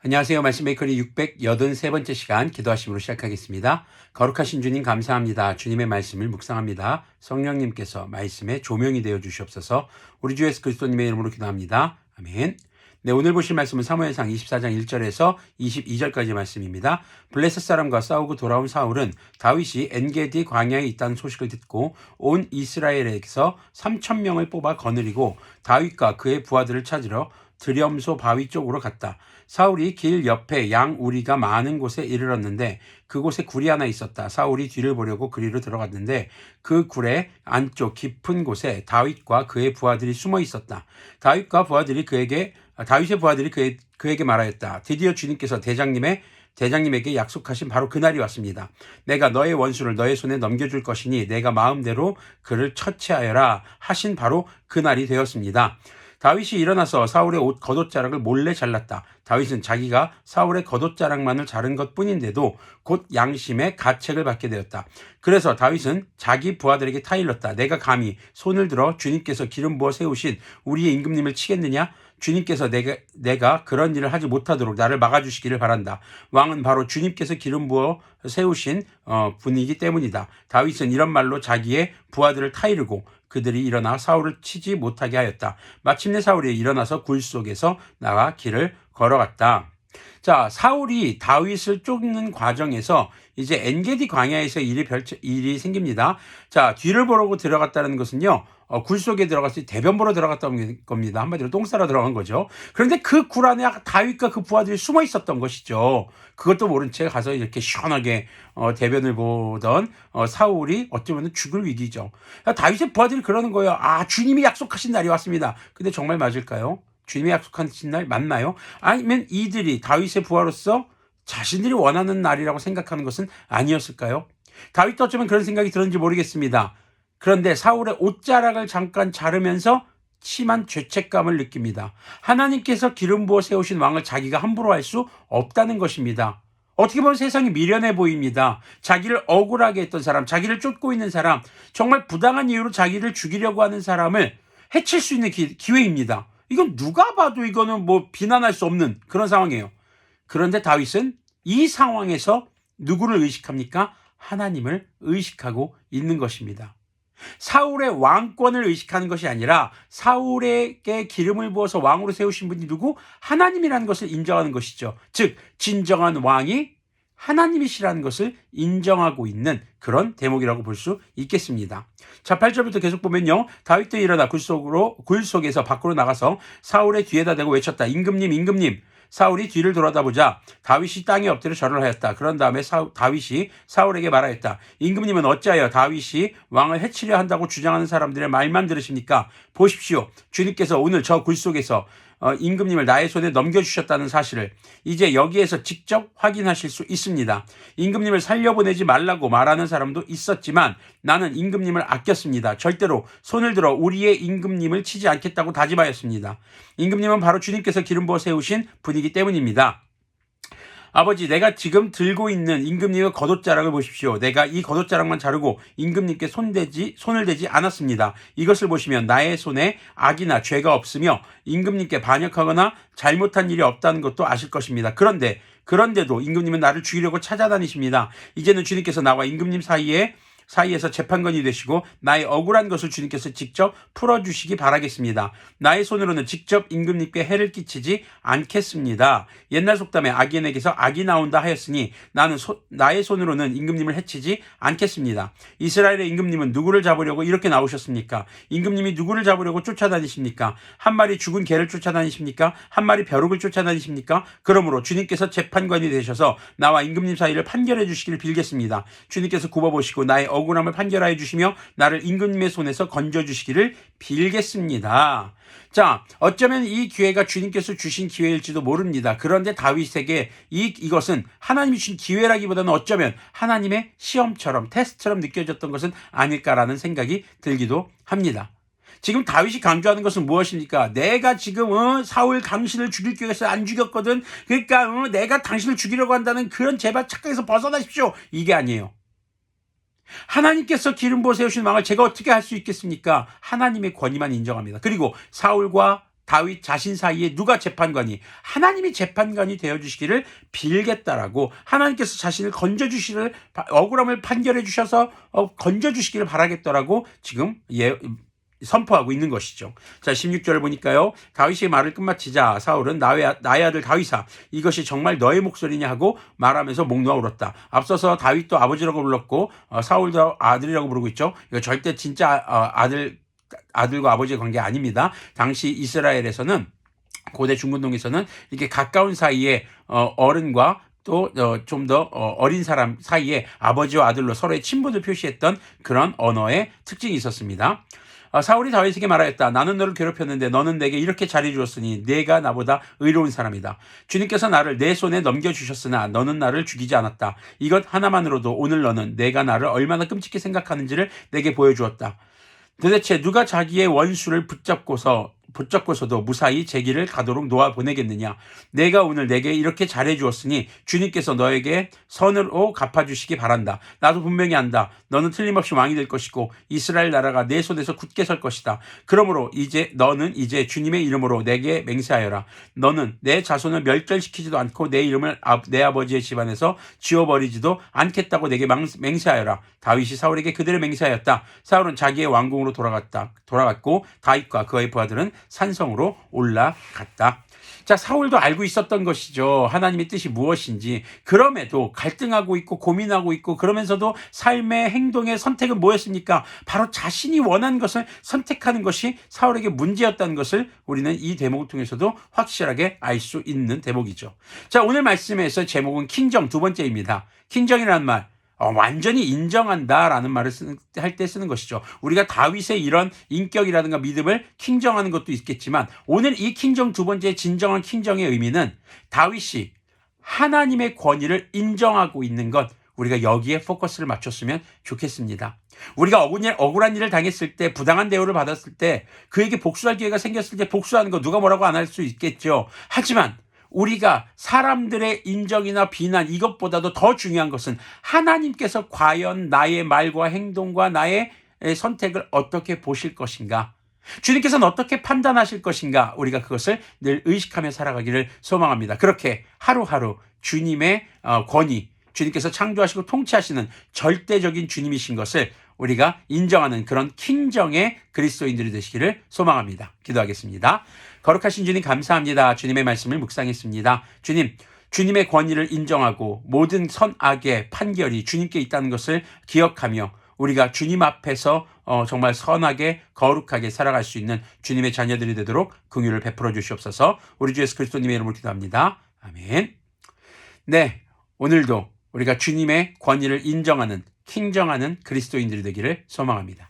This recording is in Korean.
안녕하세요. 말씀 메이커리 683번째 시간 기도하심으로 시작하겠습니다. 거룩하신 주님 감사합니다. 주님의 말씀을 묵상합니다. 성령님께서 말씀의 조명이 되어 주시옵소서. 우리 주 예수 그리스도님의 이름으로 기도합니다. 아멘. 네, 오늘 보실 말씀은 사무엘상 24장 1절에서 22절까지 말씀입니다. 블레셋 사람과 싸우고 돌아온 사울은 다윗이 엔게디 광야에 있다는 소식을 듣고 온 이스라엘에게서 3,000명을 뽑아 거느리고 다윗과 그의 부하들을 찾으러 드렴소 바위 쪽으로 갔다. 사울이 길 옆에 양 우리가 많은 곳에 이르렀는데 그곳에 굴이 하나 있었다. 사울이 뒤를 보려고 그리로 들어갔는데 그 굴의 안쪽 깊은 곳에 다윗과 그의 부하들이 숨어 있었다. 다윗의 부하들이 그에게 말하였다. 드디어 주님께서 대장님에게 약속하신 바로 그날이 왔습니다. 내가 너의 원수를 너의 손에 넘겨줄 것이니 내가 마음대로 그를 처치하여라 하신 바로 그날이 되었습니다. 다윗이 일어나서 사울의 옷 겉옷자락을 몰래 잘랐다. 다윗은 자기가 사울의 겉옷자락만을 자른 것뿐인데도 곧 양심의 가책을 받게 되었다. 그래서 다윗은 자기 부하들에게 타일렀다. 내가 감히 손을 들어 주님께서 기름 부어 세우신 우리의 임금님을 치겠느냐? 주님께서 내가 그런 일을 하지 못하도록 나를 막아주시기를 바란다. 왕은 바로 주님께서 기름 부어 세우신 분이기 때문이다. 다윗은 이런 말로 자기의 부하들을 타이르고 그들이 일어나 사울을 치지 못하게 하였다. 마침내 사울이 일어나서 굴 속에서 나와 길을 걸어갔다. 자, 사울이 다윗을 쫓는 과정에서 이제 엔게디 광야에서 일이 생깁니다. 자, 뒤를 보려고 들어갔다는 것은요, 굴 속에 들어갔을 때 대변 보러 들어갔다는 겁니다. 한마디로 똥 싸러 들어간 거죠. 그런데 그 굴 안에 다윗과 그 부하들이 숨어 있었던 것이죠. 그것도 모른 채 가서 이렇게 시원하게 대변을 보던 사울이 어쩌면 죽을 위기죠. 다윗의 부하들이 그러는 거예요. 아, 주님이 약속하신 날이 왔습니다. 근데 정말 맞을까요? 주님이 약속하신 날 맞나요? 아니면 이들이 다윗의 부하로서 자신들이 원하는 날이라고 생각하는 것은 아니었을까요? 다윗도 어쩌면 그런 생각이 들었는지 모르겠습니다. 그런데 사울의 옷자락을 잠깐 자르면서 심한 죄책감을 느낍니다. 하나님께서 기름 부어 세우신 왕을 자기가 함부로 할 수 없다는 것입니다. 어떻게 보면 세상이 미련해 보입니다. 자기를 억울하게 했던 사람, 자기를 쫓고 있는 사람, 정말 부당한 이유로 자기를 죽이려고 하는 사람을 해칠 수 있는 기회입니다. 이건 누가 봐도 이거는 뭐 비난할 수 없는 그런 상황이에요. 그런데 다윗은 이 상황에서 누구를 의식합니까? 하나님을 의식하고 있는 것입니다. 사울의 왕권을 의식하는 것이 아니라 사울에게 기름을 부어서 왕으로 세우신 분이 누구? 하나님이라는 것을 인정하는 것이죠. 즉 진정한 왕이 하나님이시라는 것을 인정하고 있는 그런 대목이라고 볼 수 있겠습니다. 자, 8절부터 계속 보면요. 다윗도 일어나 굴 속에서 밖으로 나가서 사울의 뒤에다 대고 외쳤다. 임금님, 임금님. 사울이 뒤를 돌아다보자 다윗이 땅에 엎드려 절을 하였다. 그런 다음에 다윗이 사울에게 말하였다. 임금님은 어찌하여 다윗이 왕을 해치려 한다고 주장하는 사람들의 말만 들으십니까? 보십시오. 주님께서 오늘 저 굴 속에서 임금님을 나의 손에 넘겨주셨다는 사실을 이제 여기에서 직접 확인하실 수 있습니다. 임금님을 살려보내지 말라고 말하는 사람도 있었지만 나는 임금님을 아꼈습니다. 절대로 손을 들어 우리의 임금님을 치지 않겠다고 다짐하였습니다. 임금님은 바로 주님께서 기름 부어 세우신 분이기 때문입니다. 아버지, 내가 지금 들고 있는 임금님의 겉옷자락을 보십시오. 내가 이 겉옷자락만 자르고 임금님께 손을 대지 않았습니다. 이것을 보시면 나의 손에 악이나 죄가 없으며 임금님께 반역하거나 잘못한 일이 없다는 것도 아실 것입니다. 그런데도 임금님은 나를 죽이려고 찾아다니십니다. 이제는 주님께서 나와 임금님 사이에서 재판관이 되시고 나의 억울한 것을 주님께서 직접 풀어주시기 바라겠습니다. 나의 손으로는 직접 임금님께 해를 끼치지 않겠습니다. 옛날 속담에 악인에게서 악이 나온다 하였으니 나의 손으로는 임금님을 해치지 않겠습니다. 이스라엘의 임금님은 누구를 잡으려고 이렇게 나오셨습니까? 임금님이 누구를 잡으려고 쫓아다니십니까? 한 마리 죽은 개를 쫓아다니십니까? 한 마리 벼룩을 쫓아다니십니까? 그러므로 주님께서 재판관이 되셔서 나와 임금님 사이를 판결해 주시기를 빌겠습니다. 주님께서 굽어보시고 나의 억울함을 판결하여 주시며 나를 임금님의 손에서 건져주시기를 빌겠습니다. 자, 어쩌면 이 기회가 주님께서 주신 기회일지도 모릅니다. 그런데 다윗에게 이것은 하나님이 주신 기회라기보다는 어쩌면 하나님의 시험처럼 테스트처럼 느껴졌던 것은 아닐까라는 생각이 들기도 합니다. 지금 다윗이 강조하는 것은 무엇입니까? 내가 지금 사울 당신을 죽일 기회에서 안 죽였거든. 그러니까 내가 당신을 죽이려고 한다는 그런 제발 착각에서 벗어나십시오. 이게 아니에요. 하나님께서 기름 부어 세우신 왕을 제가 어떻게 할 수 있겠습니까? 하나님의 권위만 인정합니다. 그리고 사울과 다윗 자신 사이에 누가 재판관이, 하나님이 재판관이 되어주시기를 빌겠다라고, 하나님께서 자신을 건져주시기를, 억울함을 판결해 주셔서 건져주시기를 바라겠더라고 지금 선포하고 있는 것이죠. 자, 16절을 보니까요. 다윗이 말을 끝마치자 사울은 나의 아들 다윗아, 이것이 정말 너의 목소리냐 하고 말하면서 목 놓아 울었다. 앞서서 다윗도 아버지라고 불렀고 사울도 아들이라고 부르고 있죠. 이거 절대 진짜 아들과 아버지의 관계 아닙니다. 당시 이스라엘에서는, 고대 중근동에서는 이렇게 가까운 사이에 어른과 또 좀 더 어린 사람 사이에 아버지와 아들로 서로의 친분을 표시했던 그런 언어의 특징이 있었습니다. 사울이 다윗에게 말하였다. 나는 너를 괴롭혔는데 너는 내게 이렇게 잘해주었으니 내가 나보다 의로운 사람이다. 주님께서 나를 내 손에 넘겨주셨으나 너는 나를 죽이지 않았다. 이것 하나만으로도 오늘 너는 내가 나를 얼마나 끔찍히 생각하는지를 내게 보여주었다. 도대체 누가 자기의 원수를 붙잡고서도 무사히 제 길을 가도록 놓아 보내겠느냐. 내가 오늘 내게 이렇게 잘해주었으니 주님께서 너에게 선으로 갚아주시기 바란다. 나도 분명히 안다. 너는 틀림없이 왕이 될 것이고 이스라엘 나라가 내 손에서 굳게 설 것이다. 그러므로 너는 이제 주님의 이름으로 내게 맹세하여라. 너는 내 자손을 멸절시키지도 않고 내 이름을 내 아버지의 집안에서 지워버리지도 않겠다고 내게 맹세하여라. 다윗이 사울에게 그대로 맹세하였다. 사울은 자기의 왕궁으로 돌아갔고 다윗과 그의 부하들은 산성으로 올라갔다. 자, 사울도 알고 있었던 것이죠. 하나님의 뜻이 무엇인지. 그럼에도 갈등하고 있고 고민하고 있고, 그러면서도 삶의 행동의 선택은 뭐였습니까? 바로 자신이 원한 것을 선택하는 것이 사울에게 문제였다는 것을 우리는 이 대목을 통해서도 확실하게 알 수 있는 대목이죠. 자, 오늘 말씀에서 제목은 킹정, 두 번째입니다. 킹정이라는 말, 완전히 인정한다라는 말을 할 때 쓰는 것이죠. 우리가 다윗의 이런 인격이라든가 믿음을 킹정하는 것도 있겠지만, 오늘 이 킹정 두 번째 진정한 킹정의 의미는 다윗이 하나님의 권위를 인정하고 있는 것, 우리가 여기에 포커스를 맞췄으면 좋겠습니다. 우리가 억울한 일을 당했을 때, 부당한 대우를 받았을 때, 그에게 복수할 기회가 생겼을 때 복수하는 거 누가 뭐라고 안 할 수 있겠죠. 하지만 우리가 사람들의 인정이나 비난, 이것보다도 더 중요한 것은 하나님께서 과연 나의 말과 행동과 나의 선택을 어떻게 보실 것인가, 주님께서는 어떻게 판단하실 것인가, 우리가 그것을 늘 의식하며 살아가기를 소망합니다. 그렇게 하루하루 주님의 권위, 주님께서 창조하시고 통치하시는 절대적인 주님이신 것을 우리가 인정하는 그런 킹정의 그리스도인들이 되시기를 소망합니다. 기도하겠습니다. 거룩하신 주님, 감사합니다. 주님의 말씀을 묵상했습니다. 주님의 권위를 인정하고 모든 선악의 판결이 주님께 있다는 것을 기억하며 우리가 주님 앞에서 정말 선하게 거룩하게 살아갈 수 있는 주님의 자녀들이 되도록 긍휼을 베풀어 주시옵소서. 우리 주 예수 그리스도님의 이름으로 기도합니다. 아멘. 네, 오늘도 우리가 주님의 권위를 인정하는, 킹정하는 그리스도인들이 되기를 소망합니다.